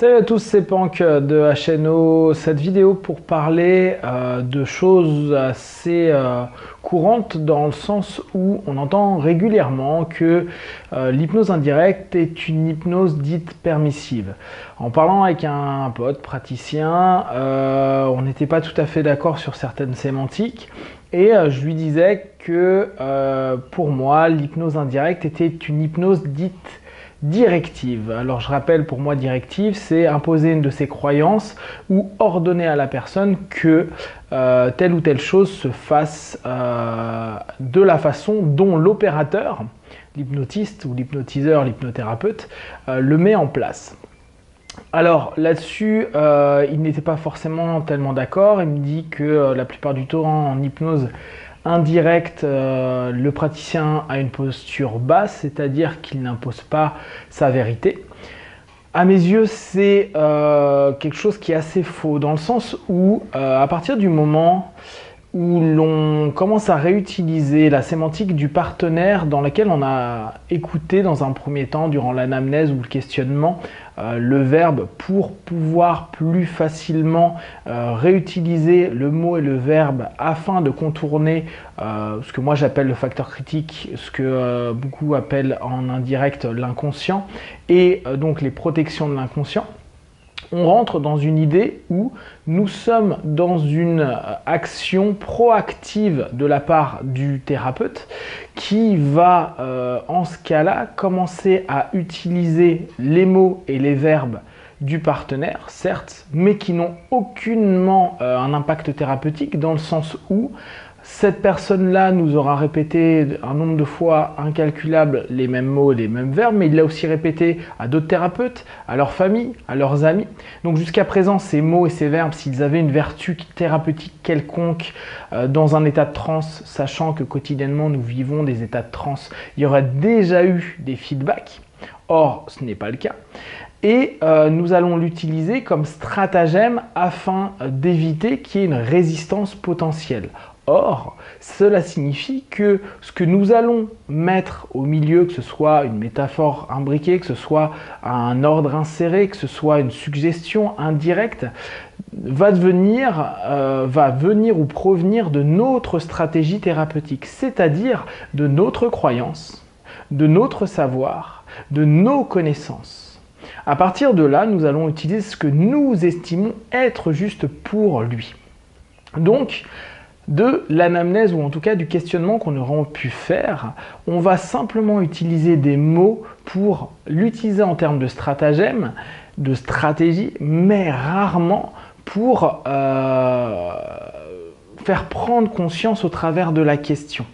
Salut à tous, c'est Pank de HNO. Cette vidéo pour parler de choses assez courantes dans le sens où on entend régulièrement que l'hypnose indirecte est une hypnose dite permissive. En parlant avec un pote praticien, on n'était pas tout à fait d'accord sur certaines sémantiques et je lui disais que pour moi l'hypnose indirecte était une hypnose dite directive. Alors je rappelle, pour moi directive, c'est imposer une de ses croyances ou ordonner à la personne que telle ou telle chose se fasse de la façon dont l'opérateur, l'hypnotiste ou l'hypnotiseur, l'hypnothérapeute, le met en place. Alors là-dessus, il n'était pas forcément tellement d'accord. Il me dit que la plupart du temps en hypnose indirecte, le praticien a une posture basse, c'est-à-dire qu'il n'impose pas sa vérité. À mes yeux, c'est quelque chose qui est assez faux, dans le sens où, à partir du moment où l'on commence à réutiliser la sémantique du partenaire dans laquelle on a écouté dans un premier temps, durant l'anamnèse ou le questionnement, le verbe pour pouvoir plus facilement réutiliser le mot et le verbe afin de contourner ce que moi j'appelle le facteur critique, ce que beaucoup appellent en indirect l'inconscient, et donc les protections de l'inconscient. On rentre dans une idée où nous sommes dans une action proactive de la part du thérapeute qui va, en ce cas-là, commencer à utiliser les mots et les verbes du partenaire, certes, mais qui n'ont aucunement un impact thérapeutique, dans le sens où cette personne-là nous aura répété un nombre de fois incalculable les mêmes mots, les mêmes verbes, mais il l'a aussi répété à d'autres thérapeutes, à leur famille, à leurs amis. Donc jusqu'à présent, ces mots et ces verbes, s'ils avaient une vertu thérapeutique quelconque dans un état de transe, sachant que quotidiennement nous vivons des états de transe, il y aurait déjà eu des feedbacks. Or, ce n'est pas le cas. Et nous allons l'utiliser comme stratagème afin d'éviter qu'il y ait une résistance potentielle. Or, cela signifie que ce que nous allons mettre au milieu, que ce soit une métaphore imbriquée, que ce soit un ordre inséré, que ce soit une suggestion indirecte, va venir ou provenir de notre stratégie thérapeutique, c'est-à-dire de notre croyance, de notre savoir, de nos connaissances. À partir de là, nous allons utiliser ce que nous estimons être juste pour lui. Donc, de l'anamnèse ou en tout cas du questionnement qu'on aura pu faire, on va simplement utiliser des mots pour l'utiliser en termes de stratagème, de stratégie, mais rarement pour faire prendre conscience au travers de la question.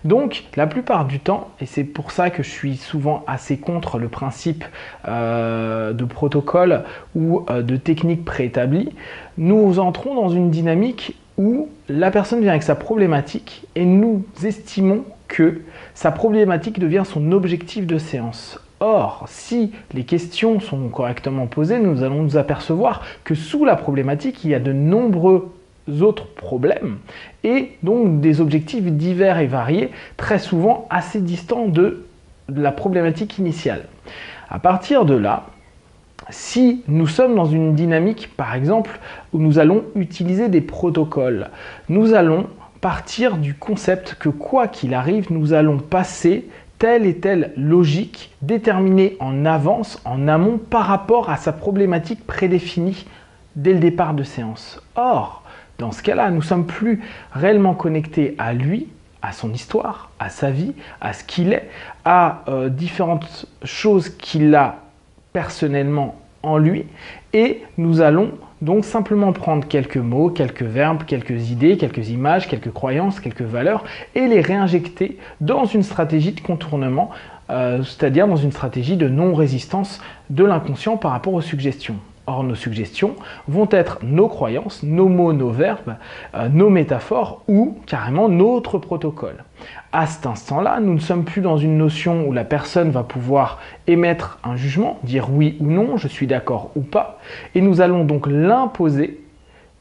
Donc, la plupart du temps, et c'est pour ça que je suis souvent assez contre le principe de protocole ou de technique préétablie, nous entrons dans une dynamique où la personne vient avec sa problématique et nous estimons que sa problématique devient son objectif de séance. Or, si les questions sont correctement posées, nous allons nous apercevoir que sous la problématique, il y a de nombreux autres problèmes et donc des objectifs divers et variés, très souvent assez distants de la problématique initiale. À partir de là, si nous sommes dans une dynamique, par exemple, où nous allons utiliser des protocoles, nous allons partir du concept que quoi qu'il arrive, nous allons passer telle et telle logique déterminée en avance, en amont, par rapport à sa problématique prédéfinie dès le départ de séance. Or, dans ce cas-là, nous ne sommes plus réellement connectés à lui, à son histoire, à sa vie, à ce qu'il est, à différentes choses qu'il a personnellement en lui, et nous allons donc simplement prendre quelques mots, quelques verbes, quelques idées, quelques images, quelques croyances, quelques valeurs et les réinjecter dans une stratégie de contournement, c'est-à-dire dans une stratégie de non-résistance de l'inconscient par rapport aux suggestions. Or, nos suggestions vont être nos croyances, nos mots, nos verbes, nos métaphores ou carrément notre protocole. À cet instant-là, nous ne sommes plus dans une notion où la personne va pouvoir émettre un jugement, dire oui ou non, je suis d'accord ou pas, et nous allons donc l'imposer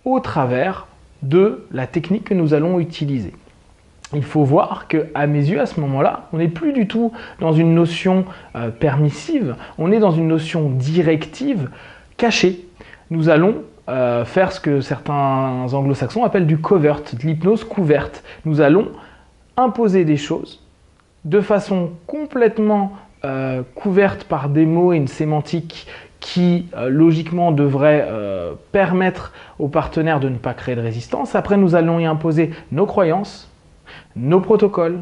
au travers de la technique que nous allons utiliser. Il faut voir qu'à mes yeux, à ce moment-là, on n'est plus du tout dans une notion permissive, on est dans une notion directive caché. Nous allons faire ce que certains anglo-saxons appellent du covert, de l'hypnose couverte. Nous allons imposer des choses de façon complètement couverte par des mots et une sémantique qui, logiquement, devrait permettre aux partenaires de ne pas créer de résistance. Après, nous allons y imposer nos croyances, nos protocoles,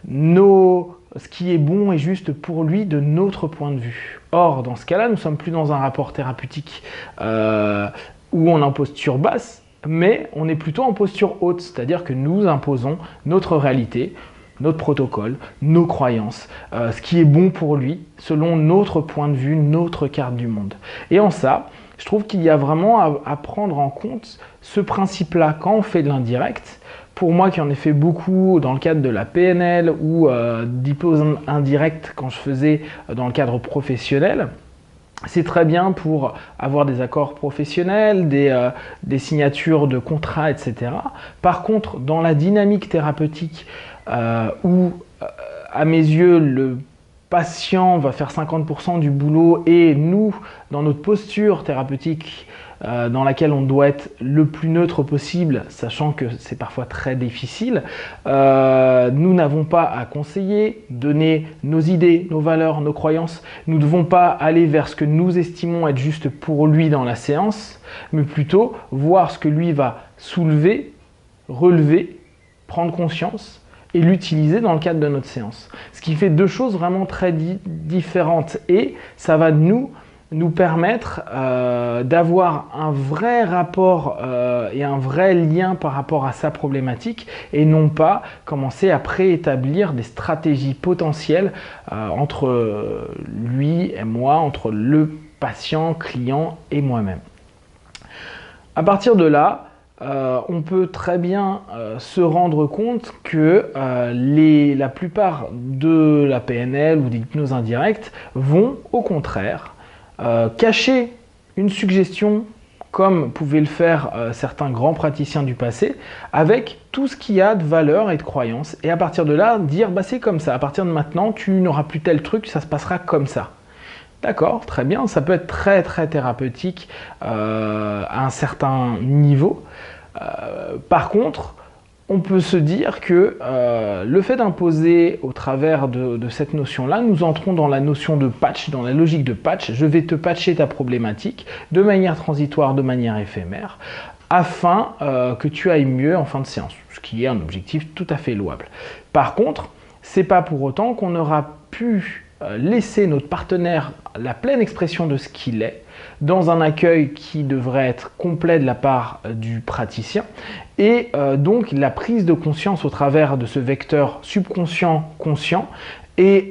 ce qui est bon et juste pour lui de notre point de vue. Or, dans ce cas-là, nous ne sommes plus dans un rapport thérapeutique où on est en posture basse, mais on est plutôt en posture haute, c'est-à-dire que nous imposons notre réalité, notre protocole, nos croyances, ce qui est bon pour lui, selon notre point de vue, notre carte du monde. Et en ça, je trouve qu'il y a vraiment à prendre en compte ce principe-là quand on fait de l'indirect. Pour moi qui en ai fait beaucoup dans le cadre de la PNL ou d'hypnose indirecte quand je faisais dans le cadre professionnel, c'est très bien pour avoir des accords professionnels, des signatures de contrats, etc. Par contre, dans la dynamique thérapeutique où, à mes yeux, le patient va faire 50% du boulot et nous, dans notre posture thérapeutique, dans laquelle on doit être le plus neutre possible, sachant que c'est parfois très difficile, nous n'avons pas à conseiller, donner nos idées, nos valeurs, nos croyances. Nous ne devons pas aller vers ce que nous estimons être juste pour lui dans la séance, mais plutôt voir ce que lui va soulever, relever, prendre conscience et l'utiliser dans le cadre de notre séance. Ce qui fait deux choses vraiment très différentes et ça va nous permettre d'avoir un vrai rapport et un vrai lien par rapport à sa problématique et non pas commencer à préétablir des stratégies potentielles entre lui et moi, entre le patient, client et moi-même. À partir de là, on peut très bien se rendre compte que la plupart de la PNL ou des hypnoses indirectes vont au contraire cacher une suggestion comme pouvaient le faire certains grands praticiens du passé, avec tout ce qu'il y a de valeur et de croyance. Et à partir de là, dire bah, c'est comme ça, à partir de maintenant, tu n'auras plus tel truc, ça se passera comme ça. D'accord, très bien, ça peut être très très thérapeutique à un certain niveau. Par contre, on peut se dire que le fait d'imposer au travers de cette notion-là, nous entrons dans la notion de patch, dans la logique de patch. Je vais te patcher ta problématique de manière transitoire, de manière éphémère, afin que tu ailles mieux en fin de séance, ce qui est un objectif tout à fait louable. Par contre, c'est pas pour autant qu'on aura pu laisser notre partenaire la pleine expression de ce qu'il est, dans un accueil qui devrait être complet de la part du praticien et donc la prise de conscience au travers de ce vecteur subconscient-conscient et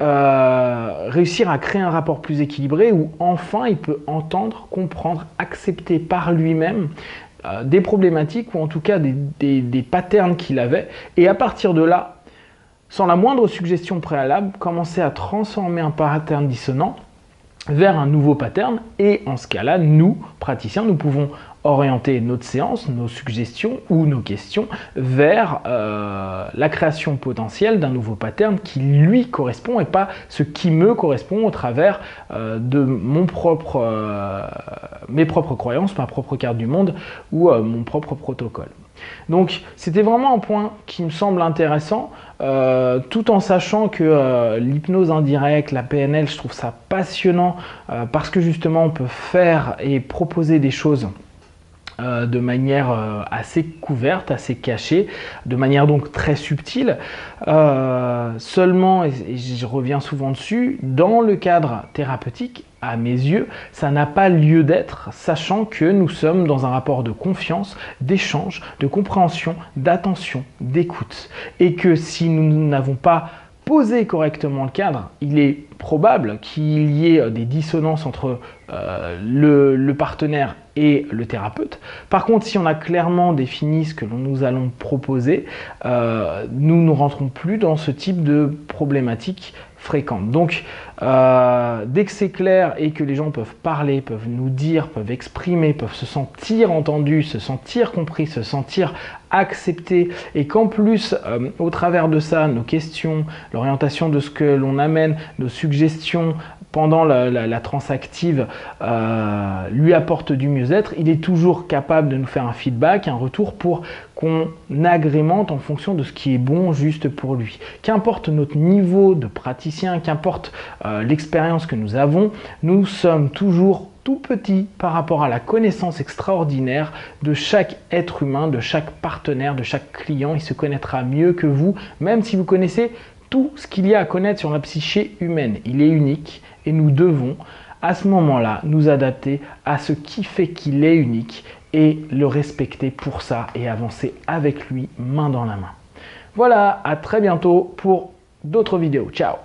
réussir à créer un rapport plus équilibré où enfin il peut entendre, comprendre, accepter par lui-même des problématiques ou en tout cas des patterns qu'il avait et à partir de là, sans la moindre suggestion préalable, commencer à transformer un pattern dissonant vers un nouveau pattern et en ce cas-là, nous, praticiens, nous pouvons orienter notre séance, nos suggestions ou nos questions vers la création potentielle d'un nouveau pattern qui lui correspond et pas ce qui me correspond au travers de mes propres croyances, ma propre carte du monde ou mon propre protocole. Donc c'était vraiment un point qui me semble intéressant, tout en sachant que l'hypnose indirecte, la PNL, je trouve ça passionnant parce que justement on peut faire et proposer des choses de manière assez couverte, assez cachée, de manière donc très subtile. Seulement, et je reviens souvent dessus, dans le cadre thérapeutique, à mes yeux, ça n'a pas lieu d'être, sachant que nous sommes dans un rapport de confiance, d'échange, de compréhension, d'attention, d'écoute. Et que si nous n'avons pas posé correctement le cadre, il est probable qu'il y ait des dissonances entre le partenaire et le thérapeute. Par contre, si on a clairement défini ce que nous allons proposer, nous ne rentrons plus dans ce type de problématique fréquente. Donc, Dès que c'est clair et que les gens peuvent parler, peuvent nous dire, peuvent exprimer, peuvent se sentir entendus, se sentir compris, se sentir acceptés, et qu'en plus, au travers de ça, nos questions, l'orientation de ce que l'on amène, nos suggestions pendant la transe active lui apporte du mieux-être, il est toujours capable de nous faire un feedback, un retour pour qu'on agrémente en fonction de ce qui est bon juste pour lui. Qu'importe notre niveau de praticien, qu'importe l'expérience que nous avons, nous sommes toujours tout petit par rapport à la connaissance extraordinaire de chaque être humain, de chaque partenaire, de chaque client. Il se connaîtra mieux que vous, même si vous connaissez tout ce qu'il y a à connaître sur la psyché humaine. Il est unique et nous devons à ce moment-là nous adapter à ce qui fait qu'il est unique et le respecter pour ça et avancer avec lui main dans la main. Voilà, à très bientôt pour d'autres vidéos. Ciao!